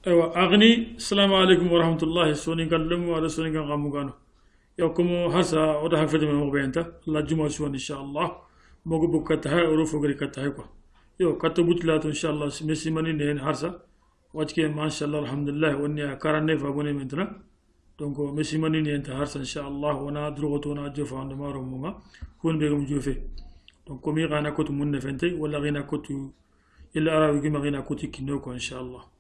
ايوا اغني السلام عليكم ورحمه الله سوني كلم ولا سوني كان غامغانو يوكم هسا ودا حفظ من مبينتا لا جمعه سون ان شاء الله موغو بوكتا اورو فوغري كتا كو يو كاتو بوتلات ان شاء الله ميسي ماني نين هرسا واتكي ما شاء الله الحمد لله وني 49 abonnés maintenant donc ميسي ماني نين هرسا ان شاء الله وانا دروغتونا جوفا عندما روما كون بيغم جوفي donc كومي غانا كوتو من نفنتي ولا غينا كوتو الا اراوي كيما غينا كوتي كينوكو ان شاء الله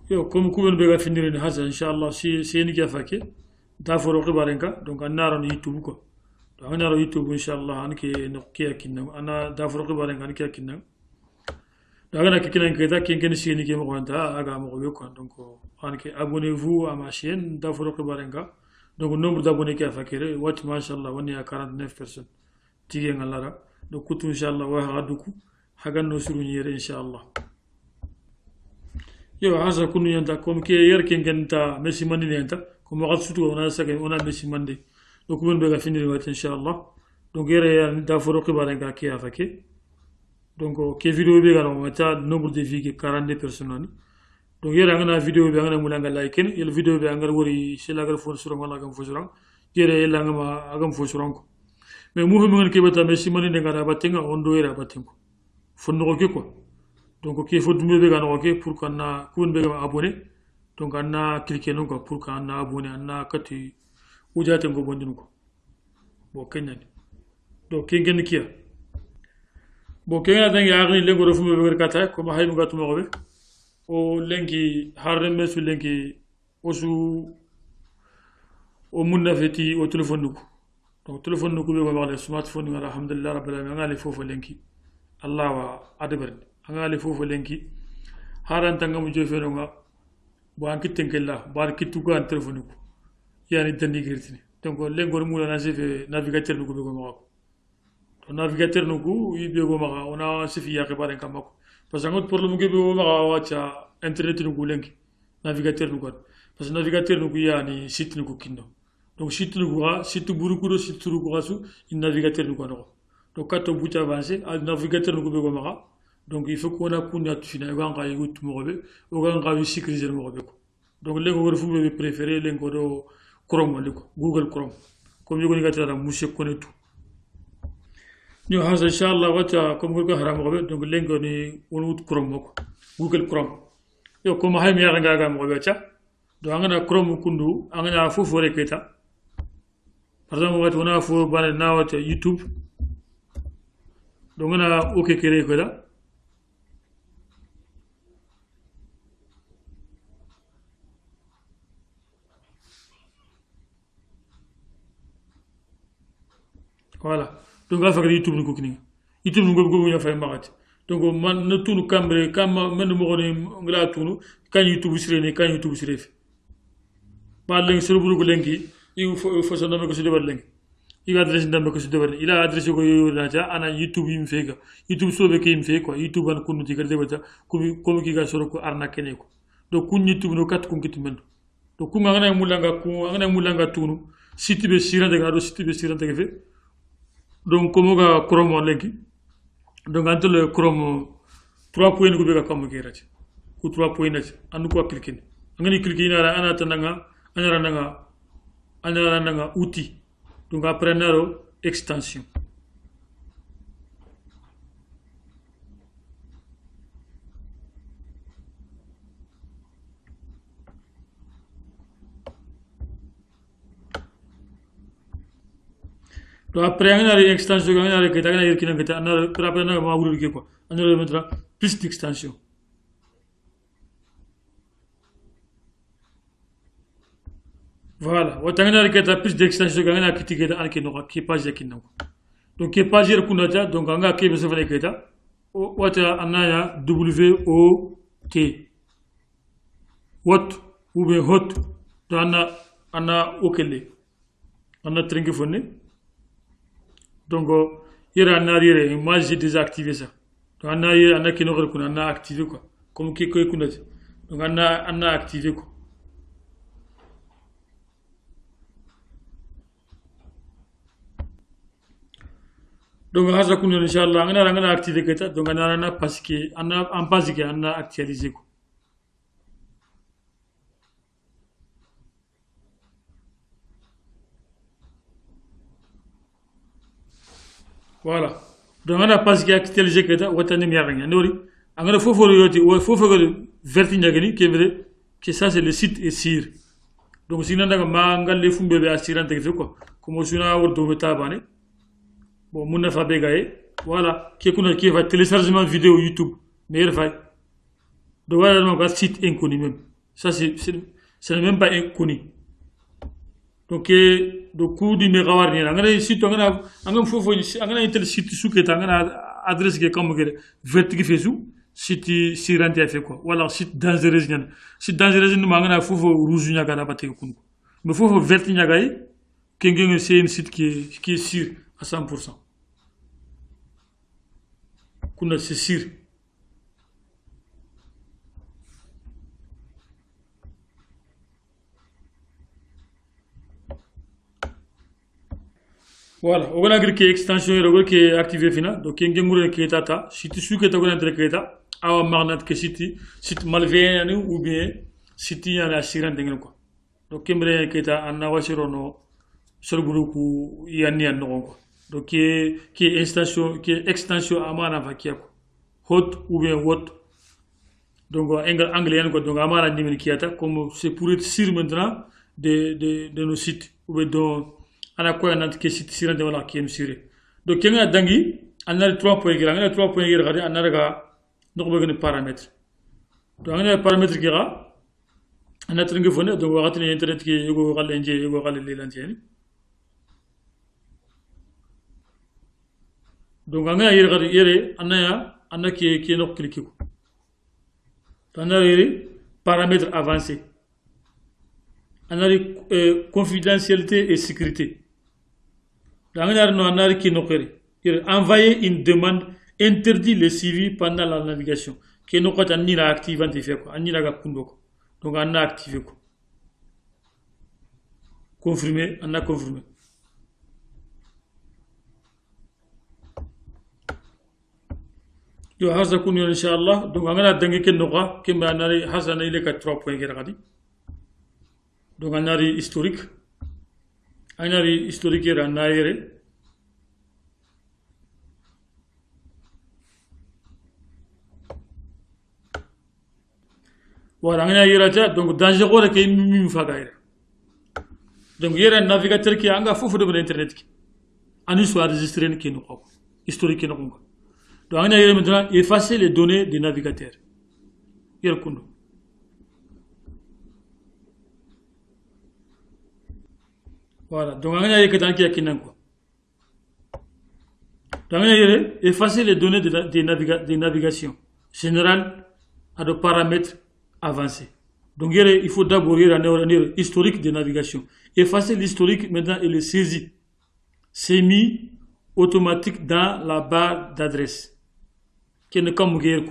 yo comme kuben be ga finire ni hasa inshallah si ni ga fake da foro qibarenka donc anaro ni youtube ko to anaro youtube inshallah anke no kiya kinna ana da foro qibarenka anke kinna da gana ke kinan ke da ken ken si ni ke mo wanta aga mo ko donc anke abonnez-vous à ma chaîne da foro qibarenka donc nombre d'abonnés qui a fakere watch mashallah woni à 49 personnes tige ngalara donc kutu inshallah wa haduku hagan no suru nyere inshallah yo hasa kunu yanta comme ke yer ken ganta messi mandi yanta comme waqt sutu ona sake ona messi mandi donc ben be ga finir wat inshallah donc yere ya da foro qibare ga ki afake donc ke vidéo be ga no mata nombre de vues ke 42 personnes donc yere ngana vidéo be ngana mulanga like yel vidéo be ngar wori sila gar fo suro wala gam fo suro yere yela ngama agam fo suro ko mais mu fi ngi ke bata messi mandi ngara batenga ondo yera batengo fonno ko quoi donc il faut dumbe be gano ok pour qu'on a kun be abonné donc on a cliqué non quoi pour qu'on a abonné on a kati ujate ngo bondinu ko bo kenya donc kengen kiya bo kenya dangi agni lengo refu be kata ko ma haymu gatu mo be o lengi harre mesu lengi osu o munna feti o téléphone nuko donc téléphone nuko be ko wax smartphone ngara alhamdulillah rabbil alamin ngali fofu lengi allah wa adabar angali fofu lenki haranta ngam jofeno nga bo anki tenkella bar kitu ko an telephone ko yani dandi girtini donc lengor mula na sefe navigateur nuko be ko mako to navigateur nuko yibe go maka ona sefi ya khibare kam mako parce que ngot problème ke be go maka wacha internet nuko lenki navigateur nuko parce que navigateur nuko yani site nuko kinno donc site nuko ga site buruku do site nuko ga su in navigateur nuko no donc kato buta avancer navigateur nuko be go maka donc il faut qu'on a kunna tufina ganga yutu mobe o ganga sécuriser mobe ko donc les go refu be préféré les go do chrome liko google chrome comme yugo ni gatara monsieur connaît tout ñu hasa inshallah wata comme go haram mobe donc les go ni wonut chrome ko google chrome yo comme hay mi yanga ga mobe cha do ngana chrome kundu ngana fofu reketa par exemple wata wona fo bana na wata youtube donc ngana ok kere ko da voilà donc on va faire YouTube ko kini YouTube ngo go ñu fay maxati donc man na tunu cambre kam man mo xone ngala tunu kan YouTube sire ni kan YouTube sire fi ba leng suru buru ko lengi il faut so ndam ko ci debar lengi il adresse ndam ko ci debar il a adressé ko yo na ja ana YouTube yim fega YouTube sobe ke yim fe quoi YouTube an kunu ci gar debata ko ki ga soro ko arna kene ko donc kun YouTube no kat ko kitu men donc ku ngana mulanga tunu site be sirante ga do site be sirante fe donc comme ga chrome lenki donc entre le chrome 3 points ko be ga kam ke rati ku 3 points nati anu ko cliquer ngani cliquer ina ana tananga ana nanga outil donc après naro extension तो après ngana extension ngana ke tagana yirkina ngata ana après na ma wuri ke ko ana mettra plus d'extension voilà wata ngana ke ta plus d'extension ngana kitike da anke no ke page kinno donc ke page yer kunata donc anga ke be sefane ke ta wata anaya WOT what ou bien hot to ana okele ana trinki fonni donc il y a un arrière moi j'ai désactivé ça donc on a qui nous reconnaît on a activé quoi comme qui connaît donc on a activé quoi donc hasa kun inshallah ngana activer keta donc ngana parce que en base que on a actualisé ko voilà donc ngana parce que actualisé keta watani mi yaranga ndori angana fofo yoti fofo verti nyagani que vrai que ça c'est le site est sûr donc si nanda ma ngalle fumbe be assurante ke quoi comme suna wordo betabane bon mun fa begaye voilà qui qui va téléchargement vidéo YouTube meilleur fa donc voilà donc un site inconnu même ça c'est même pas inconnu donc do coup du megawar ni ngana site ngana fofo ngana intel site suketa ngana adresse ke comme verti fesu site sirante fait quoi voilà site dangereux site dangereux ni ngana fofo rouge nya kana batte kun mais fofo verti nya gay kengeng c'est un site qui est sûr à 100%. Kuna c'est sûr. Voilà, on a créé extension et qui est activée fina. Donc il y a un qui est tata. Si tu suis que tu as un truc là, à marnat que site malveillant ou bien site y a la sirène d'engrais quoi. Donc il y a un qui est à Nawashirono sur le groupe où il y a un quoi. Donc qui est extension amana vakia quoi. Hot ou bien what. Donc anglais quoi. Donc amana nimeni kiata comme c'est pour être sûr maintenant de nos sites ou bien ana ko yanant ke site sirande wala ke msire donc kenga dangi anna 3 points gira ngana 3 points gira gadi anna daga ndoko be gani paramètre donc ngana paramètre gira anna tringe fone donc wakati ni internet ki yugo galle nje yugo galle lelantieni donc ngana yere gadi yere anna ki no cliquer ko anna yere paramètres avancés anna confidentialité et sécurité. Envoyer une demande interdit le suivi pendant la navigation. Qui nous a ni la active quoi, ni la donc on a activé quoi. Confirmé, on a confirmé. Yo hasa kunu inshallah donc on a dengue ken noqa kemba nari hasana ile ka 3 points gadi. Donc on a historique. On a historique et on a voilà, on a donc dangereux que nous faisons. Donc il y a un navigateur qui a un fou de l'internet. On a enregistré qui nous historique qui nous. Donc on a maintenant effacer les données des navigateurs. Il y a voilà, donc on a effacer les données des navigations générales à des paramètres avancés. Donc il faut d'abord un historique de navigation. Effacer l'historique maintenant et le saisir. C'est mis automatique dans la barre d'adresse. Qui est comme les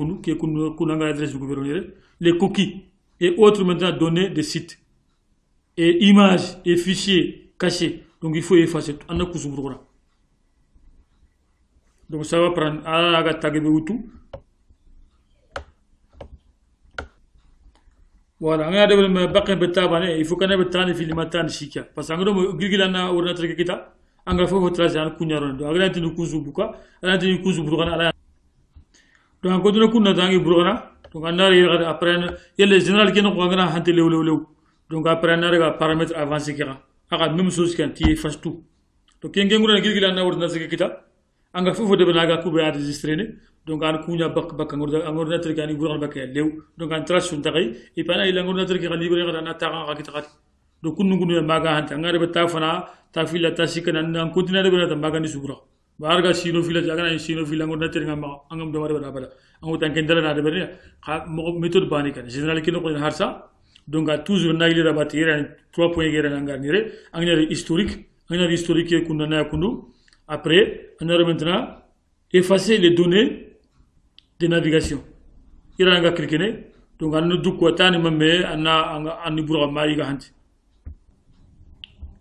cookies et autres maintenant données des sites. Et images et fichiers cachés. Donc il faut effacer. Donc ça va prendre voilà, il faut qu'on ait le filmatan chica. Parce que nous gilana ou notre kita, anga faut tracer un kunyaron. Donc agranti nous kuzu buka, agranti nous kuzu burana. Donc quand nous kunna dangi burana, donc on a après il y a les général qui nous regardent hanté le. Donc après on a paramètres avancés qui a même chose qui efface tout. Donc quand nous gilana ou notre kita, anga faut de benaga couper enregistrer. Donc on kunya bak ordinateur qui a ni burana bak lew. Donc on trace sur taray et pendant il ordinateur qui a libéré on attend rakita. Donc nous nous maga hanté. On a rebeta fana ta fila ta sikana on continue de bena maga ni subra. Barga sino fila jagana sino fila ordinateur ngam angam do mare bala. On tant qu'endala na de berne méthode banika. Général qui nous harsa. Donc à toujours naïle rabati 3 points guerre nangarnire. On a historique qui kunana kundu. Après on a maintenant effacer les données de navigation. Il y a un cliqué, donc on a deux quotas, on a un bureau maïga hanti.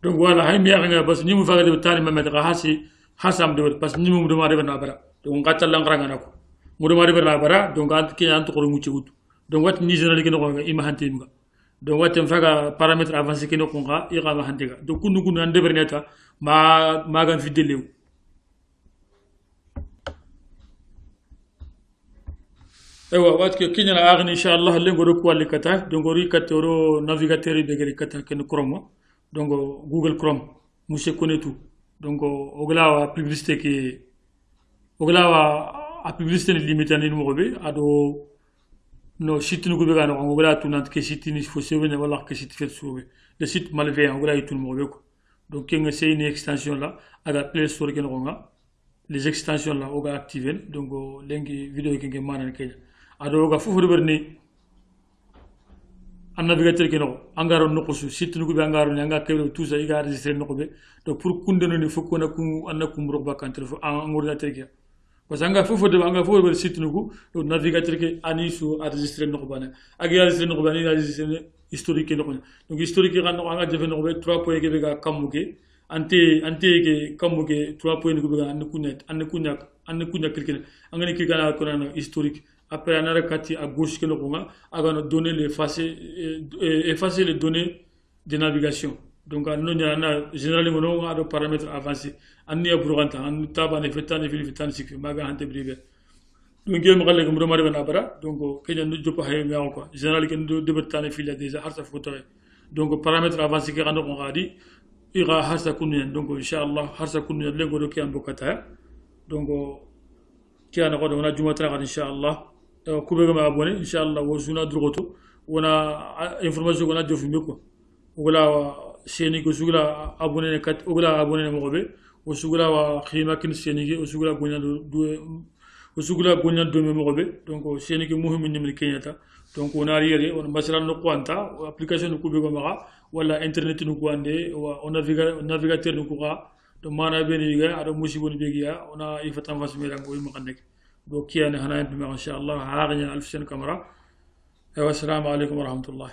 Donc voilà, il y a un parce que nous faisons le temps de mettre à hassi, hasam de parce que ni mu dama de na bara donc ngatal la ngranga nako mu dama de na bara donc ant ki ant ko mu ci wut donc wat ni général ki no ko ima hanti mi donc wat tem faga paramètre avancé ki no ko nga i ga ma hanti ga donc kunu kunu ande berneta ma gan fi delew ewa wat ke kinya na agni inshallah le ngoro ko wali kata donc ri katoro navigateur be gari kata ken chrome donc google chrome monsieur connaît tout donc ogla publicité qui ogla a publicité limité ni numéro be ado no site nu ko be gano ogla tout nant ke site ni faut se venir wala ke site fait sauver le site malveillant ogla tout numéro be ko donc kenga c'est une extension là aga play store ken ronga les extensions là oga activer donc lengi vidéo kenga manan kenya ado ga fofu berni un navigateur qui non angaro no ko site nu ko be angaro nyanga kebe tout ça iga enregistrer no ko be donc pour kundeno ni foko na ku anakum roba kan téléphone en ordinateur ki parce que anga fofu de anga fofu be site nu ko navigateur ki ani su enregistrer no ko bana agi enregistrer no ko bana enregistrer historique no ko donc historique kan no anga jefe no ko be 3 points ke be ga kamuke ante ke kamuke 3 points ko be ga an kunya quelqu'un anga ni kilkana ko na historique après on a recati à gauche que le Conga, on a donné effacer les données de navigation. Donc on a généralement on a des paramètres avancés. On y a pour rentrer, on tape en effet tant de fil tant de cycle, maga hante privé. Donc il y a un gars qui me demande de venir donc qu'il y a ne doit pas y avoir quoi. Généralement qu'il ne doit pas tant de fil déjà harta photo. Donc paramètres avancés que on a dit, il y a harta kunyan. Donc inchallah harta kunyan le godo qui est en bokata. Donc qui a on a jumatra inchallah. Kubega ma abonné inshallah wo suna drogoto wona information gona jofume ko wala seni ko sugula abonné ne kat wala abonné mo be wo sugula wa khima kin seni ge wo sugula gonya do me mo be donc seni ge muhim ni mi kenyata donc wona riere wona masalan no kwanta application no kubega ma wala internet no ko ande on navigateur no ko ga to mana be ni ga ado musiboni be giya ona ifatan fasmira ko yima kanek دوكي أنا هنا إن شاء الله هاغني 1000 سنة كاميرا والسلام عليكم ورحمة الله